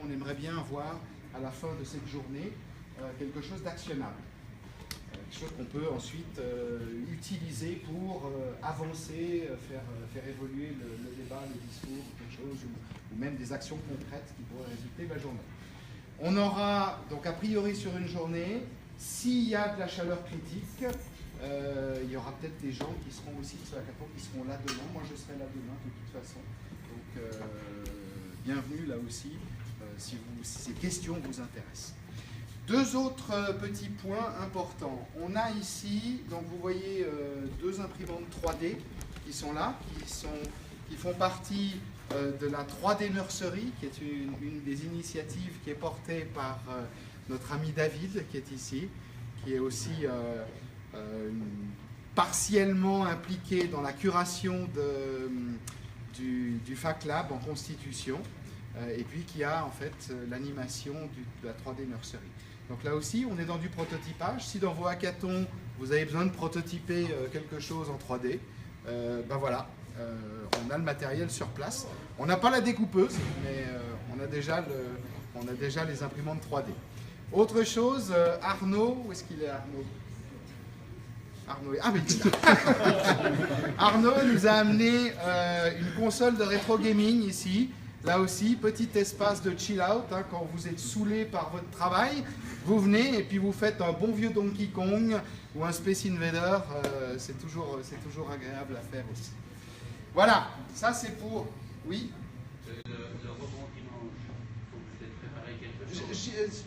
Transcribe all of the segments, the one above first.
on aimerait bien avoir à la fin de cette journée quelque chose d'actionnable. Quelque chose qu'on peut ensuite utiliser pour avancer, faire évoluer le débat, le discours, quelque chose, ou même des actions concrètes qui pourraient résulter de la journée. On aura donc a priori sur une journée, s'il y a de la chaleur critique, il y aura peut-être des gens qui seront aussi sur la hackathon, qui seront là demain. Moi je serai là demain de toute façon. Donc bienvenue là aussi si ces questions vous intéressent. Deux autres petits points importants. On a ici, donc vous voyez deux imprimantes 3D qui sont là, qui font partie de la 3D Nursery, qui est une des initiatives qui est portée par notre ami David, qui est ici, qui est aussi partiellement impliqué dans la curation du FacLab en constitution, et puis qui a en fait l'animation de la 3D Nursery. Donc là aussi, on est dans du prototypage. Si dans vos hackathons, vous avez besoin de prototyper quelque chose en 3D, ben voilà, on a le matériel sur place. On n'a pas la découpeuse, mais on a déjà les imprimantes 3D. Autre chose, Arnaud, où est-ce qu'il est Arnaud? Ah, mais il est là. Arnaud nous a amené une console de rétro gaming ici. Là aussi, petit espace de chill out, hein, quand vous êtes saoulé par votre travail, vous venez et puis vous faites un bon vieux Donkey Kong ou un Space Invader, c'est toujours agréable à faire aussi. Voilà, ça c'est pour... Oui. Le rebond dimanche, il faut peut-être préparer quelque chose.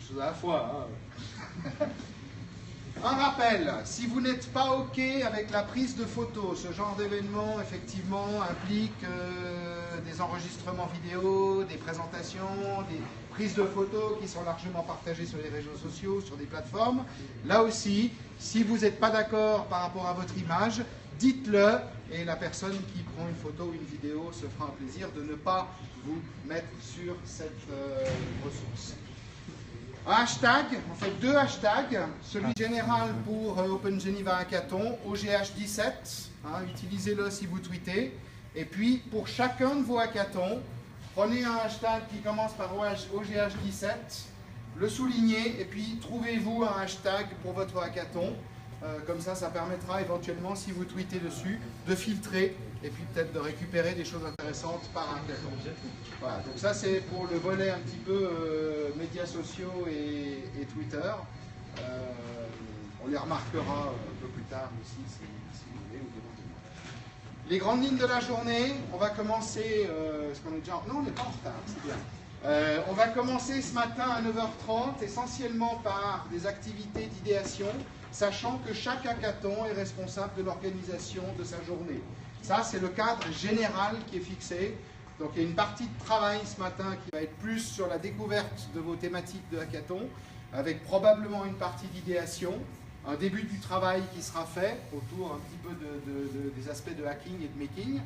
Chose à la fois. Hein. Un rappel, si vous n'êtes pas OK avec la prise de photos, ce genre d'événement effectivement implique des enregistrements vidéo, des présentations, des prises de photos qui sont largement partagées sur les réseaux sociaux, sur des plateformes. Là aussi, si vous n'êtes pas d'accord par rapport à votre image, dites-le et la personne qui prend une photo ou une vidéo se fera un plaisir de ne pas vous mettre sur cette ressource. Un hashtag, en fait deux hashtags, celui général pour Open Geneva Hackathon, OGH17, hein, utilisez-le si vous tweetez, et puis pour chacun de vos hackathons, prenez un hashtag qui commence par OGH17, le soulignez, et puis trouvez-vous un hashtag pour votre hackathon, comme ça permettra éventuellement, si vous tweetez dessus, de filtrer, et puis peut-être de récupérer des choses intéressantes par hackathon. Voilà, donc ça c'est pour le volet un petit peu médias sociaux et Twitter. On les remarquera un peu plus tard aussi si vous voulez. Les grandes lignes de la journée, on va commencer, est-ce qu'on est déjà... Non, on n'est pas en retard, c'est bien. On va commencer ce matin à 9h30, essentiellement par des activités d'idéation, sachant que chaque hackathon est responsable de l'organisation de sa journée. Ça, c'est le cadre général qui est fixé. Donc il y a une partie de travail ce matin qui va être plus sur la découverte de vos thématiques de hackathon, avec probablement une partie d'idéation, un début du travail qui sera fait autour un petit peu des aspects de hacking et de making.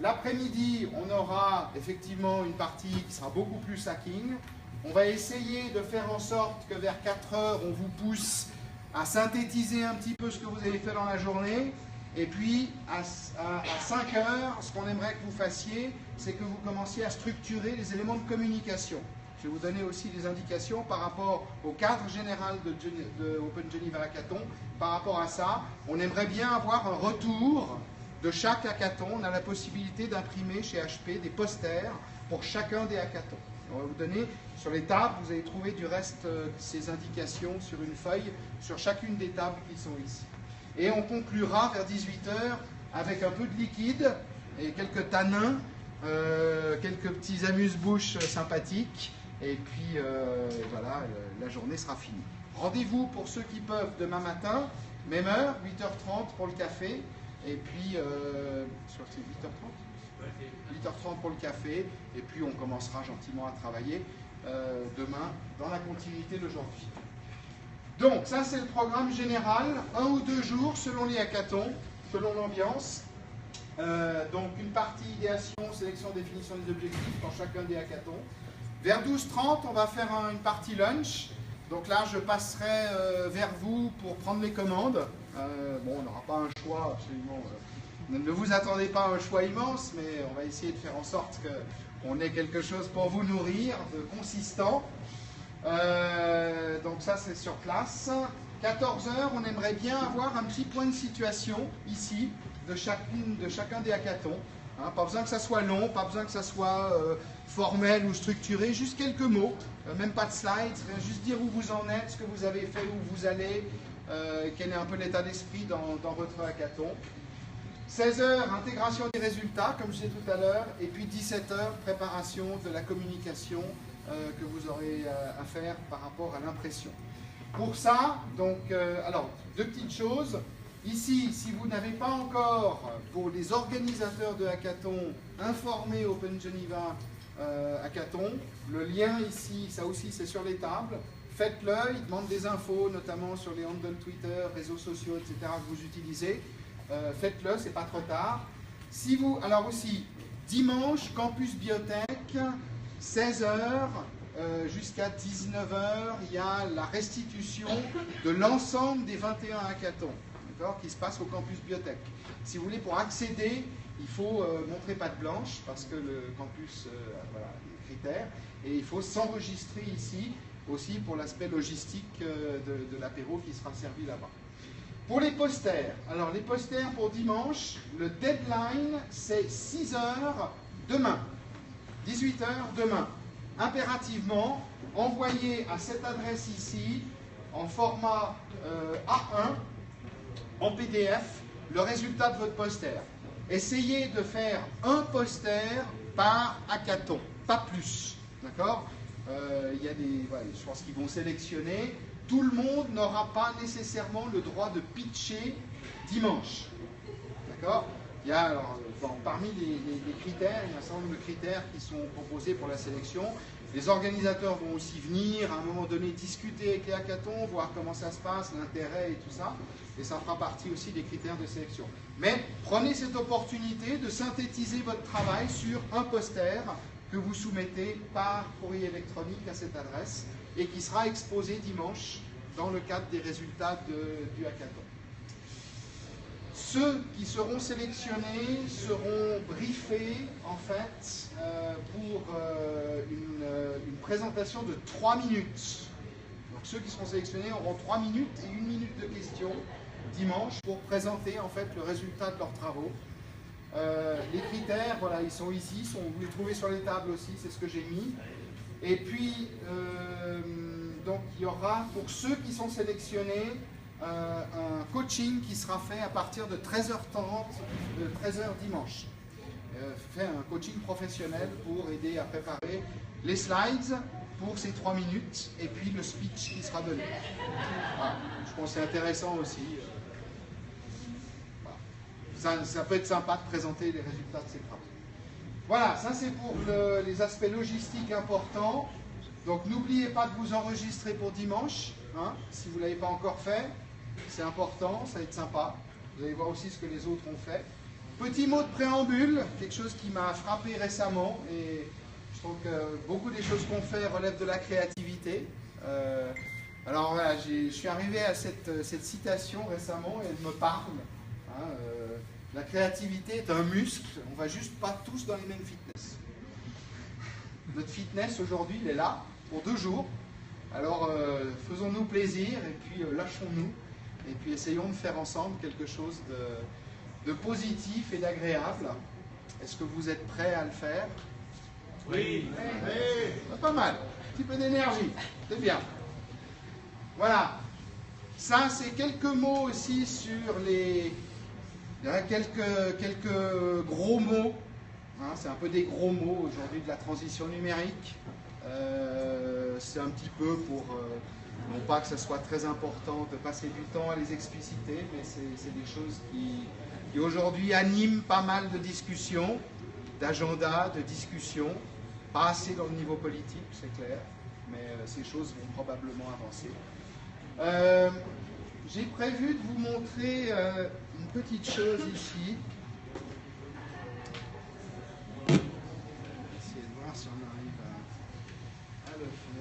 L'après-midi, on aura effectivement une partie qui sera beaucoup plus hacking. On va essayer de faire en sorte que vers 4 heures, on vous pousse à synthétiser un petit peu ce que vous avez fait dans la journée. Et puis, à 5 heures, ce qu'on aimerait que vous fassiez, c'est que vous commenciez à structurer les éléments de communication. Je vais vous donner aussi des indications par rapport au cadre général de Open Geneva Hackathon. Par rapport à ça, on aimerait bien avoir un retour de chaque hackathon. On a la possibilité d'imprimer chez HP des posters pour chacun des hackathons. On va vous donner sur les tables, vous allez trouver du reste ces indications sur une feuille, sur chacune des tables qui sont ici. Et on conclura vers 18 h avec un peu de liquide et quelques tanins, quelques petits amuse-bouches sympathiques. Et puis voilà, la journée sera finie. Rendez-vous pour ceux qui peuvent demain matin, même heure, 8h30 pour le café. Et puis, sur 8h30 8h30 pour le café. Et puis on commencera gentiment à travailler demain dans la continuité d'aujourd'hui. Donc, ça c'est le programme général, 1 ou 2 jours selon les hackathons, selon l'ambiance. Donc, une partie idéation, sélection, définition des objectifs dans chacun des hackathons. Vers 12h30, on va faire une partie lunch. Donc là, je passerai vers vous pour prendre les commandes. Bon, on n'aura pas un choix absolument... ne vous attendez pas à un choix immense, mais on va essayer de faire en sorte on ait quelque chose pour vous nourrir de consistant. Donc ça c'est sur place. 14 heures, on aimerait bien avoir un petit point de situation ici de chacun des hackathons. Hein, pas besoin que ça soit long, pas besoin que ça soit formel ou structuré, juste quelques mots, même pas de slides, juste dire où vous en êtes, ce que vous avez fait, où vous allez, quel est un peu l'état d'esprit dans votre hackathon. 16 heures, intégration des résultats, comme je disais tout à l'heure, et puis 17 heures, préparation de la communication que vous aurez à faire par rapport à l'impression. Pour ça, donc, alors, deux petites choses. Ici, si vous n'avez pas encore, pour les organisateurs de hackathon, informé Open Geneva Hackathon, le lien ici, ça aussi c'est sur les tables, faites-le, il demande des infos, notamment sur les handles Twitter, réseaux sociaux, etc. que vous utilisez. Faites-le, c'est pas trop tard. Si vous, alors aussi, dimanche, Campus Biotech, 16 h jusqu'à 19 h, il y a la restitution de l'ensemble des 21 hackathons qui se passent au Campus Biotech. Si vous voulez, pour accéder, il faut montrer patte blanche, parce que le campus, voilà, les critères, et il faut s'enregistrer ici, aussi pour l'aspect logistique de l'apéro qui sera servi là-bas. Pour les posters, alors les posters pour dimanche, le deadline c'est 6 h demain, 18 h demain. Impérativement, envoyez à cette adresse ici, en format A1, en PDF, le résultat de votre poster. Essayez de faire un poster par hackathon, pas plus. D'accord ? Il y a des, voilà, je pense qu'ils vont sélectionner. Tout le monde n'aura pas nécessairement le droit de pitcher dimanche. D'accord ? Il y a, alors, bon, parmi les critères, il y a un certain nombre de critères qui sont proposés pour la sélection. Les organisateurs vont aussi venir à un moment donné discuter avec les hackathons, voir comment ça se passe, l'intérêt et tout ça. Et ça fera partie aussi des critères de sélection. Mais prenez cette opportunité de synthétiser votre travail sur un poster que vous soumettez par courrier électronique à cette adresse et qui sera exposé dimanche dans le cadre des résultats du hackathon. Ceux qui seront sélectionnés seront briefés en fait pour une présentation de 3 minutes. Donc ceux qui seront sélectionnés auront 3 minutes et 1 minute de questions dimanche pour présenter en fait le résultat de leurs travaux. Les critères, voilà, ils sont ici, vous les trouvez sur les tables aussi, c'est ce que j'ai mis. Et puis, donc il y aura pour ceux qui sont sélectionnés un coaching qui sera fait à partir de 13h30, de 13h dimanche. Fait un coaching professionnel pour aider à préparer les slides pour ces 3 minutes et puis le speech qui sera donné. Voilà. Je pense que c'est intéressant aussi. Voilà. Ça peut être sympa de présenter les résultats de ces travaux. Voilà, ça c'est pour les aspects logistiques importants. Donc n'oubliez pas de vous enregistrer pour dimanche, hein, si vous ne l'avez pas encore fait. C'est important, ça va être sympa. Vous allez voir aussi ce que les autres ont fait. Petit mot de préambule, quelque chose qui m'a frappé récemment. Et je trouve que beaucoup des choses qu'on fait relèvent de la créativité. Alors voilà, je suis arrivé à cette citation récemment et elle me parle. Hein, la créativité est un muscle, on ne va juste pas tous dans les mêmes fitness. Notre fitness aujourd'hui, il est là pour 2 jours. Alors faisons-nous plaisir et puis lâchons-nous. Et puis essayons de faire ensemble quelque chose de positif et d'agréable. Est-ce que vous êtes prêts à le faire? Oui. Oui. Pas mal. Un petit peu d'énergie. C'est bien. Voilà. Ça, c'est quelques mots aussi sur les... quelques gros mots. Hein, c'est un peu des gros mots aujourd'hui de la transition numérique. C'est un petit peu pour... non pas que ce soit très important de passer du temps à les expliciter, mais c'est des choses qui aujourd'hui animent pas mal de discussions, d'agenda, de discussions. Pas assez dans le niveau politique, c'est clair, mais ces choses vont probablement avancer. J'ai prévu de vous montrer une petite chose ici. On va essayer de voir si on arrive à le faire.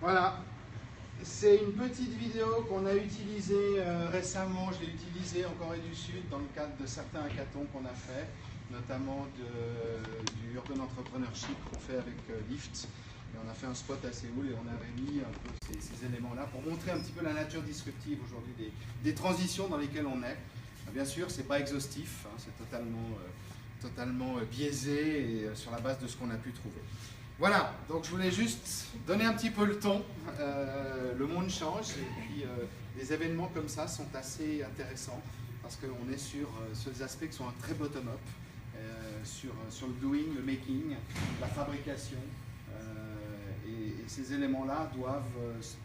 Voilà, c'est une petite vidéo qu'on a utilisée récemment. Je l'ai utilisée en Corée du Sud dans le cadre de certains hackathons qu'on a fait, notamment du Urban Entrepreneurship qu'on fait avec Lyft. Et on a fait un spot à Séoul et on a réuni un peu ces éléments-là pour montrer un petit peu la nature disruptive aujourd'hui des transitions dans lesquelles on est. Bien sûr, ce n'est pas exhaustif, hein, c'est totalement biaisé et sur la base de ce qu'on a pu trouver. Voilà, donc je voulais juste donner un petit peu le ton. Le monde change et puis des événements comme ça sont assez intéressants parce qu'on est sur ces aspects qui sont très bottom-up, sur le doing, le making, la fabrication. Et ces éléments-là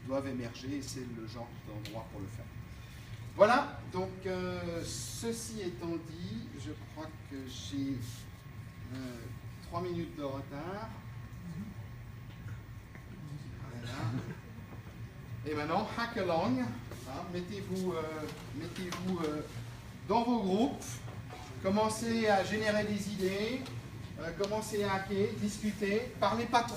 doivent émerger et c'est le genre d'endroit pour le faire. Voilà, donc ceci étant dit, je crois que j'ai 3 minutes de retard. Voilà. Et maintenant, hack along. Hein, mettez-vous dans vos groupes, commencez à générer des idées, commencez à hacker, discuter, parlez pas trop.